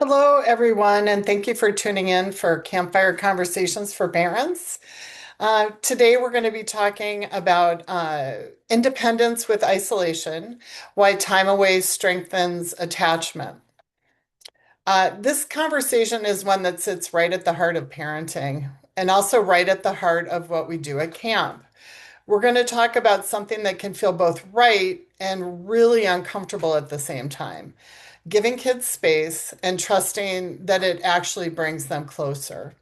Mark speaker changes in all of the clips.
Speaker 1: Hello, everyone, and thank you for tuning in for Campfire Conversations for Parents. Today, we're going to be talking about independence with isolation, why time away strengthens attachment. This conversation is one that sits right at the heart of parenting and also right at the heart of what we do at camp. We're going to talk about something that can feel both right and really uncomfortable at the same time, giving kids space and trusting that it actually brings them closer.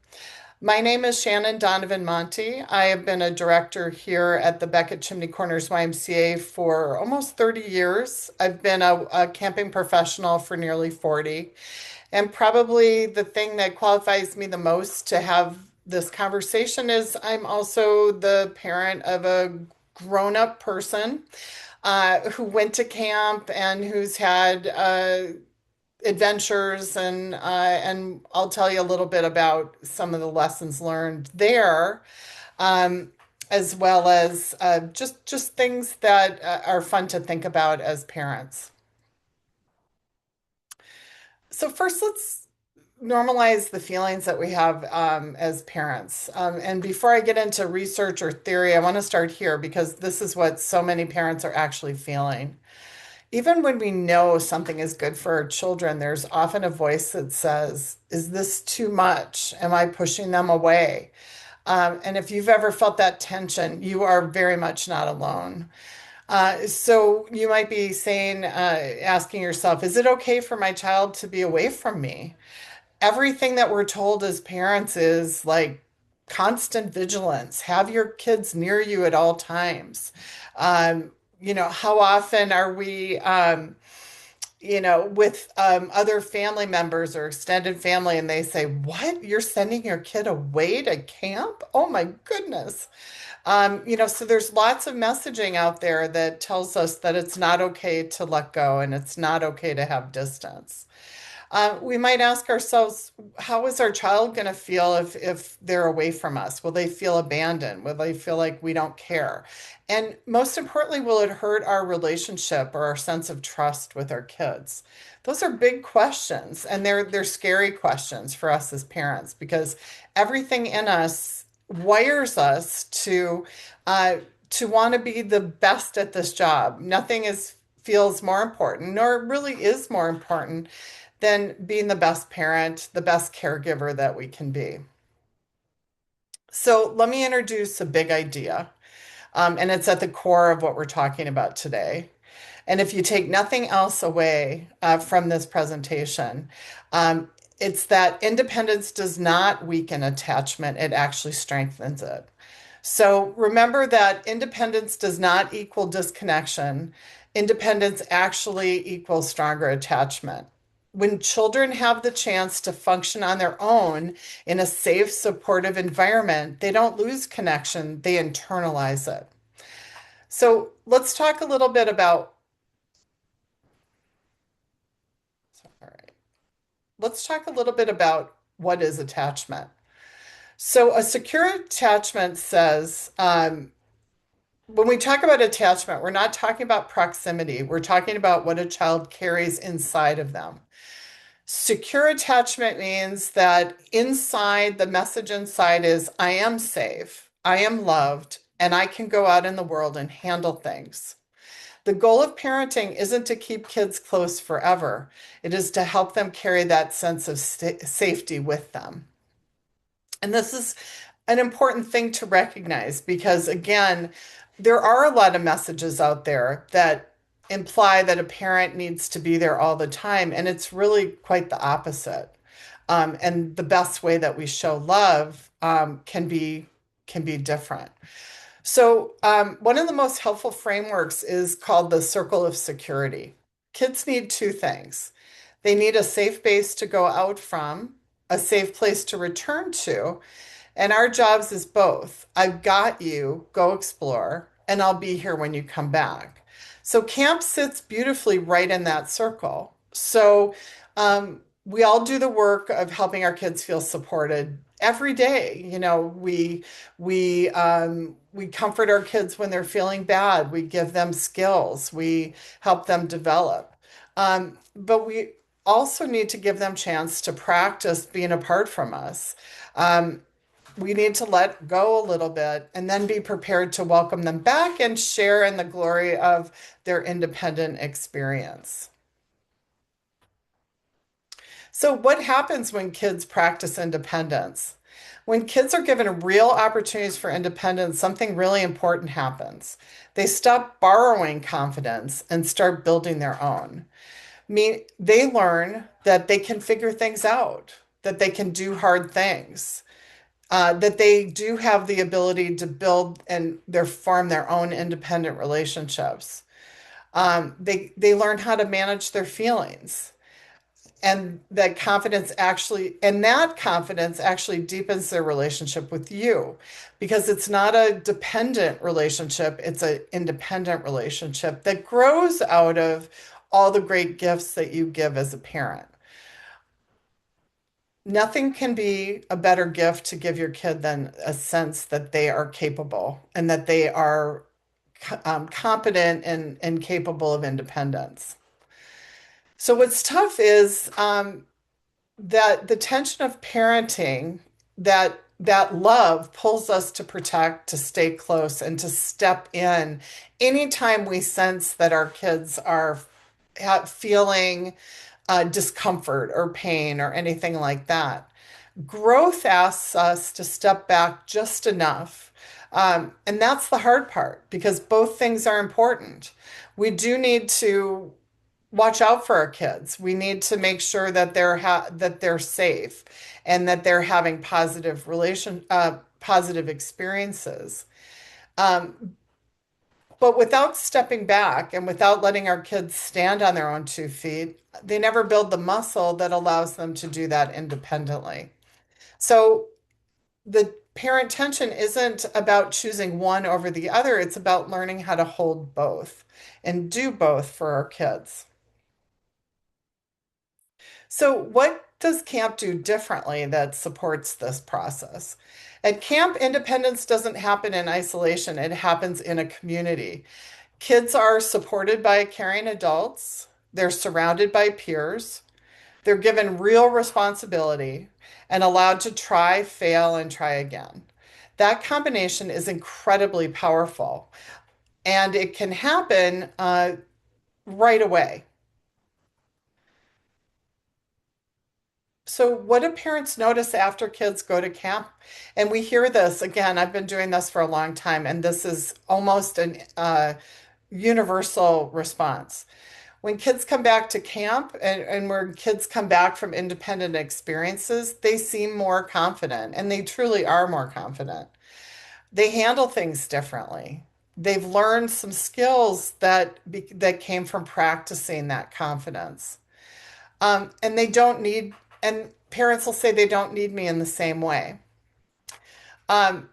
Speaker 1: My name is Shannon Donovan Monty. I have been a director here at the Beckett Chimney Corners YMCA for almost 30 years. I've been a camping professional for nearly 40. And probably the thing that qualifies me the most to have this conversation is I'm also the parent of a grown up person who went to camp and who's had adventures and I'll tell you a little bit about some of the lessons learned there, um, as well as just things that are fun to think about as parents. So first, let's normalize the feelings that we have as parents. And before I get into research or theory, I want to start here because this is what so many parents are actually feeling. Even when we know something is good for our children, there's often a voice that says, "Is this too much? Am I pushing them away?" And if you've ever felt that tension, you are very much not alone. So you might be saying, asking yourself, is it okay for my child to be away from me? Everything that we're told as parents is like constant vigilance. Have your kids near you at all times. How often are we, with other family members or extended family, and they say, "What? You're sending your kid away to camp? Oh my goodness." So there's lots of messaging out there that tells us that it's not okay to let go and it's not okay to have distance. We might ask ourselves, how is our child going to feel if they're away from us? Will they feel abandoned? Will they feel like we don't care? And most importantly, will it hurt our relationship or our sense of trust with our kids? Those are big questions, and they're scary questions for us as parents because everything in us wires us to want to be the best at this job. Nothing is feels more important, nor really is more important than being the best parent, the best caregiver that we can be. So, let me introduce a big idea, and it's at the core of what we're talking about today. And if you take nothing else away from this presentation, um, it's that independence does not weaken attachment, it actually strengthens it. So remember that independence does not equal disconnection. Independence actually equals stronger attachment. When children have the chance to function on their own in a safe, supportive environment, they don't lose connection, they internalize it. So let's talk a little bit about, all right, let's talk a little bit about what is attachment. So a secure attachment says, when we talk about attachment, we're not talking about proximity. We're talking about what a child carries inside of them. Secure attachment means that inside, the message inside is, I am safe, I am loved, and I can go out in the world and handle things. The goal of parenting isn't to keep kids close forever. It is to help them carry that sense of safety with them. And this is an important thing to recognize because, again, there are a lot of messages out there that imply that a parent needs to be there all the time, and it's really quite the opposite. And the best way that we show love can be different. So, one of the most helpful frameworks is called the circle of security. Kids need two things. They need a safe base to go out from, a safe place to return to, and our jobs is both. I've got you, go explore, and I'll be here when you come back. So camp sits beautifully right in that circle. So we all do the work of helping our kids feel supported every day. We comfort our kids when they're feeling bad. We give them skills. We help them develop. But we also need to give them chance to practice being apart from us. Um, we need to let go a little bit and then be prepared to welcome them back and share in the glory of their independent experience. So, what happens when kids practice independence? When kids are given real opportunities for independence, something really important happens. They stop borrowing confidence and start building their own. They learn that they can figure things out, that they can do hard things, that they do have the ability to build and form their own independent relationships. They learn how to manage their feelings, and that confidence actually deepens their relationship with you, because it's not a dependent relationship, it's an independent relationship that grows out of all the great gifts that you give as a parent. Nothing can be a better gift to give your kid than a sense that they are capable and that they are competent and capable of independence. So what's tough is that the tension of parenting, that love pulls us to protect, to stay close, and to step in anytime we sense that our kids are feeling discomfort or pain or anything like that. Growth asks us to step back just enough. And that's the hard part, because both things are important. We do need to watch out for our kids. We need to make sure that they're safe and that they're having positive experiences. Um, but without stepping back and without letting our kids stand on their own 2 feet, they never build the muscle that allows them to do that independently. So the parent tension isn't about choosing one over the other, it's about learning how to hold both and do both for our kids. So, what does camp do differently that supports this process? At camp, independence doesn't happen in isolation, it happens in a community. Kids are supported by caring adults, they're surrounded by peers, they're given real responsibility and allowed to try, fail, and try again. That combination is incredibly powerful, and it can happen right away. So, what do parents notice after kids go to camp? And we hear this again. I've been doing this for a long time, and this is almost an universal response. When kids come back to camp and when kids come back from independent experiences, they seem more confident, and they truly are more confident. They handle things differently. They've learned some skills that came from practicing that confidence. And they don't need, and parents will say they don't need me in the same way. Um,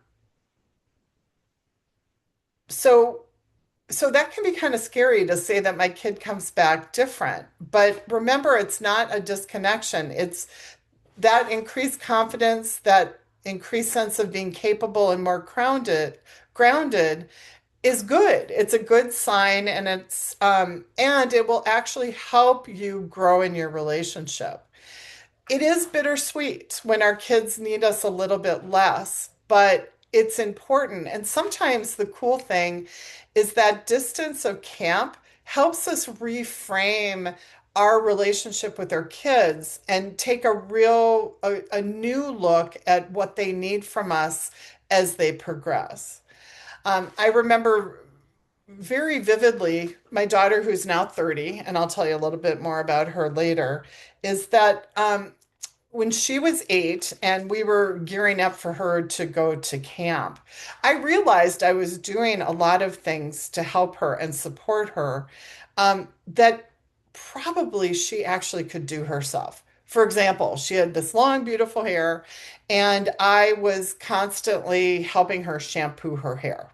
Speaker 1: so so that can be kind of scary to say that my kid comes back different. But remember, it's not a disconnection. It's that increased confidence, that increased sense of being capable and more grounded is good. It's a good sign, and and it will actually help you grow in your relationship. It is bittersweet when our kids need us a little bit less, but it's important. And sometimes the cool thing is that distance of camp helps us reframe our relationship with our kids and take a new look at what they need from us as they progress. I remember very vividly my daughter, who's now 30, and I'll tell you a little bit more about her later, is that when she was 8 and we were gearing up for her to go to camp, I realized I was doing a lot of things to help her and support her that probably she actually could do herself. For example, she had this long, beautiful hair, and I was constantly helping her shampoo her hair.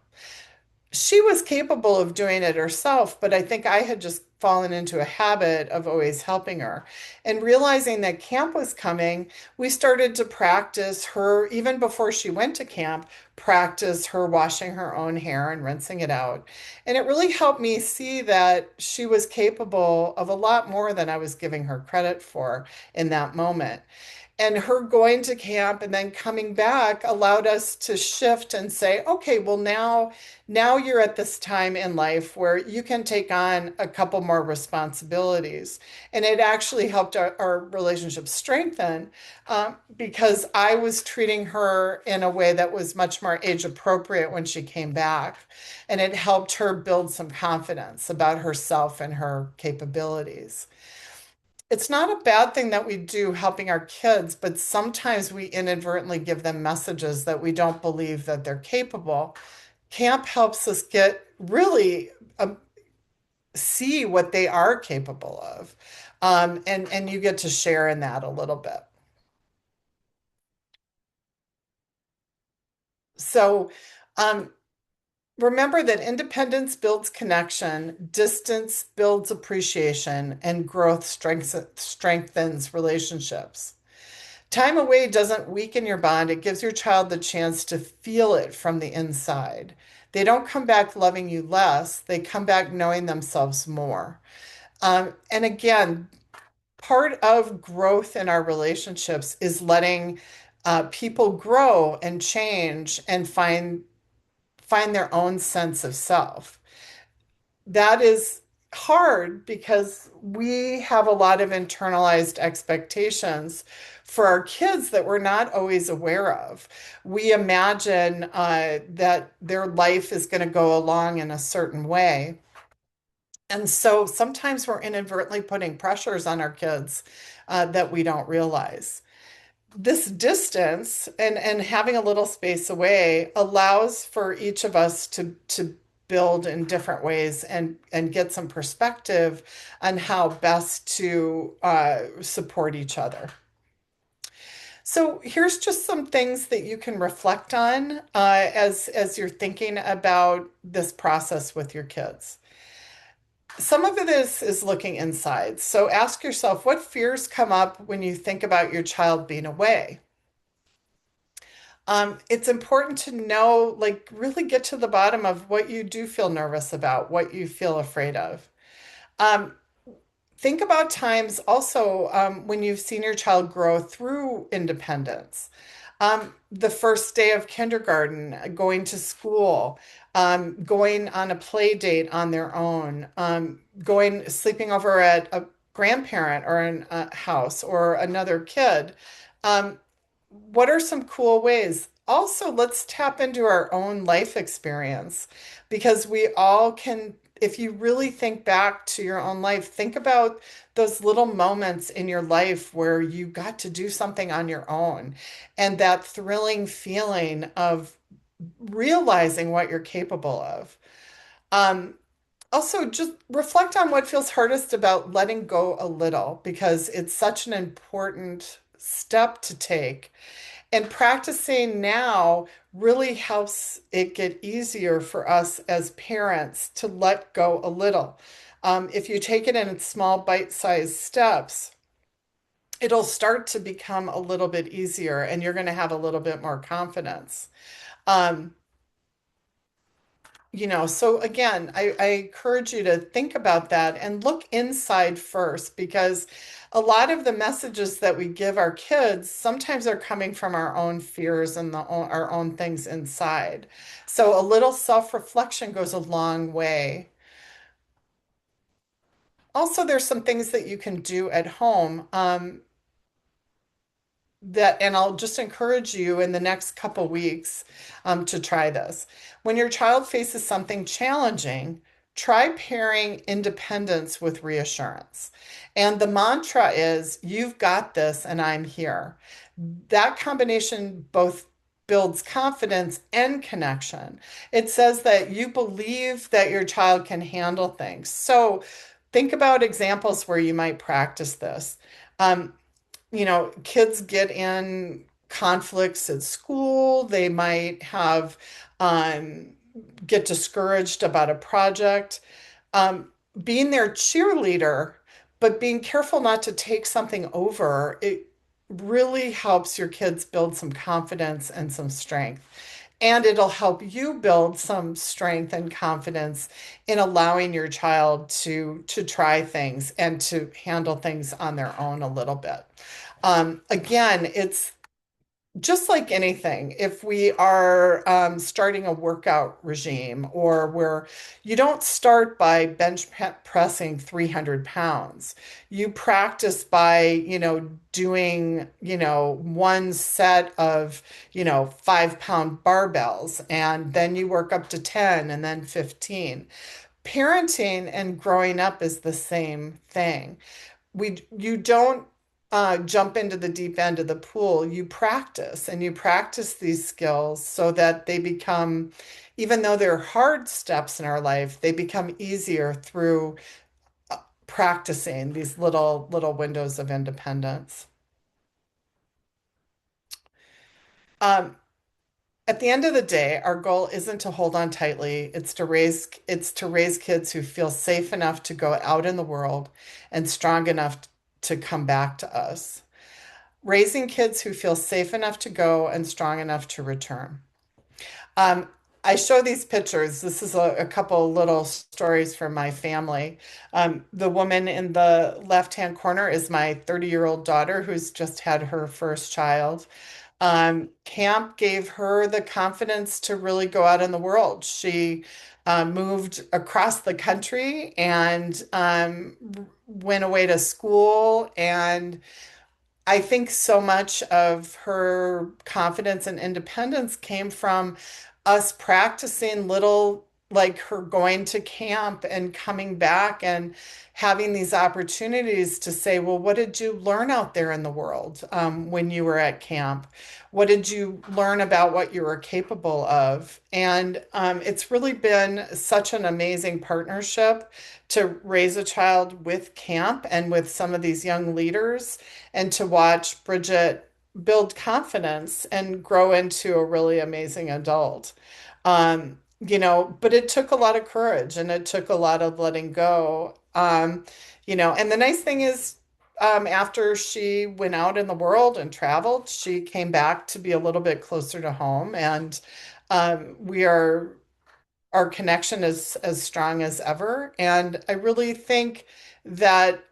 Speaker 1: She was capable of doing it herself, but I think I had just fallen into a habit of always helping her. And realizing that camp was coming, we started to practice her, even before she went to camp, practice her washing her own hair and rinsing it out. And it really helped me see that she was capable of a lot more than I was giving her credit for in that moment. And her going to camp and then coming back allowed us to shift and say, okay, well now you're at this time in life where you can take on a couple more responsibilities. And it actually helped our relationship strengthen, because I was treating her in a way that was much more age appropriate when she came back. And it helped her build some confidence about herself and her capabilities. It's not a bad thing that we do helping our kids, but sometimes we inadvertently give them messages that we don't believe that they're capable. Camp helps us get really see what they are capable of. And you get to share in that a little bit. So um, remember that independence builds connection, distance builds appreciation, and growth strengthens relationships. Time away doesn't weaken your bond, it gives your child the chance to feel it from the inside. They don't come back loving you less, they come back knowing themselves more. And again, part of growth in our relationships is letting people grow and change and find their own sense of self. That is hard because we have a lot of internalized expectations for our kids that we're not always aware of. We imagine that their life is going to go along in a certain way. And so sometimes we're inadvertently putting pressures on our kids that we don't realize. This distance and having a little space away allows for each of us to build in different ways and get some perspective on how best to support each other. So here's just some things that you can reflect on as you're thinking about this process with your kids. Some of it is looking inside. So ask yourself, what fears come up when you think about your child being away? It's important to know, like, really get to the bottom of what you do feel nervous about, what you feel afraid of. Um, think about times also when you've seen your child grow through independence. The first day of kindergarten, going to school, going on a play date on their own, sleeping over at a grandparent or in a house or another kid. Um, what are some cool ways? Also, let's tap into our own life experience because we all can, if you really think back to your own life, think about those little moments in your life where you got to do something on your own and that thrilling feeling of realizing what you're capable of. Um, Also, just reflect on what feels hardest about letting go a little because it's such an important step to take. And practicing now really helps it get easier for us as parents to let go a little. If you take it in small bite-sized steps, it'll start to become a little bit easier and you're going to have a little bit more confidence. Um, so again, I encourage you to think about that and look inside first because a lot of the messages that we give our kids sometimes are coming from our own fears and our own things inside. So a little self-reflection goes a long way. Also, there's some things that you can do at home. And I'll just encourage you in the next couple weeks to try this. When your child faces something challenging, try pairing independence with reassurance. And the mantra is, you've got this and I'm here. That combination both builds confidence and connection. It says that you believe that your child can handle things. So think about examples where you might practice this. Um, kids get in conflicts at school. They might have get discouraged about a project, um, being their cheerleader, but being careful not to take something over, it really helps your kids build some confidence and some strength. And it'll help you build some strength and confidence in allowing your child to try things and to handle things on their own a little bit. Again, it's just like anything, if we are starting a workout regime or where you don't start by pressing 300 pounds, you practice by, doing, one set of, 5-pound barbells, and then you work up to 10 and then 15. Parenting and growing up is the same thing. You don't jump into the deep end of the pool. You practice and you practice these skills so that they become, even though they're hard steps in our life, they become easier through practicing these little windows of independence. Um, at the end of the day, our goal isn't to hold on tightly. It's to raise kids who feel safe enough to go out in the world and strong enough to come back to us. Raising kids who feel safe enough to go and strong enough to return. Um, I show these pictures. This is a couple little stories from my family. The woman in the left-hand corner is my 30-year-old daughter who's just had her first child. Camp gave her the confidence to really go out in the world. She moved across the country and went away to school, and I think so much of her confidence and independence came from us practicing little, like her going to camp and coming back and having these opportunities to say, well, what did you learn out there in the world when you were at camp? What did you learn about what you were capable of? And it's really been such an amazing partnership to raise a child with camp and with some of these young leaders, and to watch Bridget build confidence and grow into a really amazing adult. But it took a lot of courage and it took a lot of letting go. And the nice thing is, after she went out in the world and traveled, she came back to be a little bit closer to home. And our connection is as strong as ever. And I really think that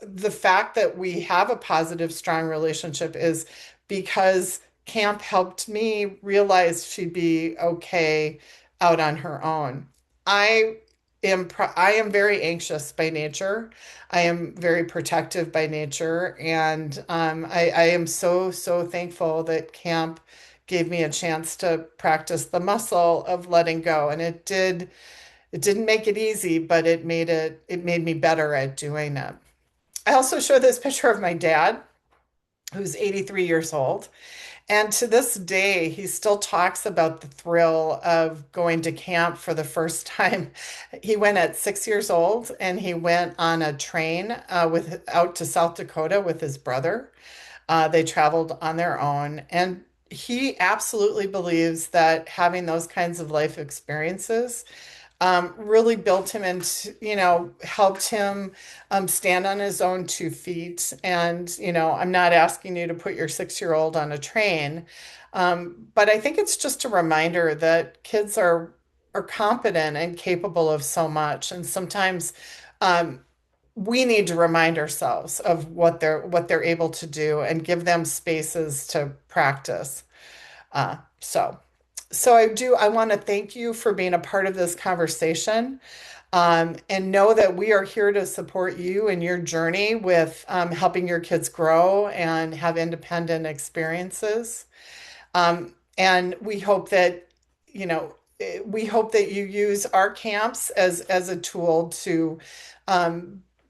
Speaker 1: the fact that we have a positive, strong relationship is because camp helped me realize she'd be okay out on her own. I I am very anxious by nature. I am very protective by nature, and I am so thankful that camp gave me a chance to practice the muscle of letting go. And it didn't make it easy, but it made me better at doing it. I also show this picture of my dad, who's 83 years old. And to this day, he still talks about the thrill of going to camp for the first time. He went at 6 years old and he went on a train out to South Dakota with his brother. They traveled on their own. And he absolutely believes that having those kinds of life experiences really built him into, helped him stand on his own 2 feet. And, I'm not asking you to put your 6-year-old on a train, but I think it's just a reminder that kids are competent and capable of so much. And sometimes um, we need to remind ourselves of what they're able to do and give them spaces to practice. Uh, so. So I want to thank you for being a part of this conversation, and know that we are here to support you in your journey with helping your kids grow and have independent experiences. And we hope that you use our camps as a tool to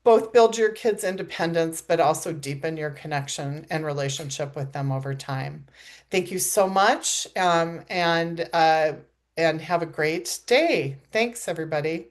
Speaker 1: both build your kids' independence, but also deepen your connection and relationship with them over time. Thank you so much, and have a great day. Thanks, everybody.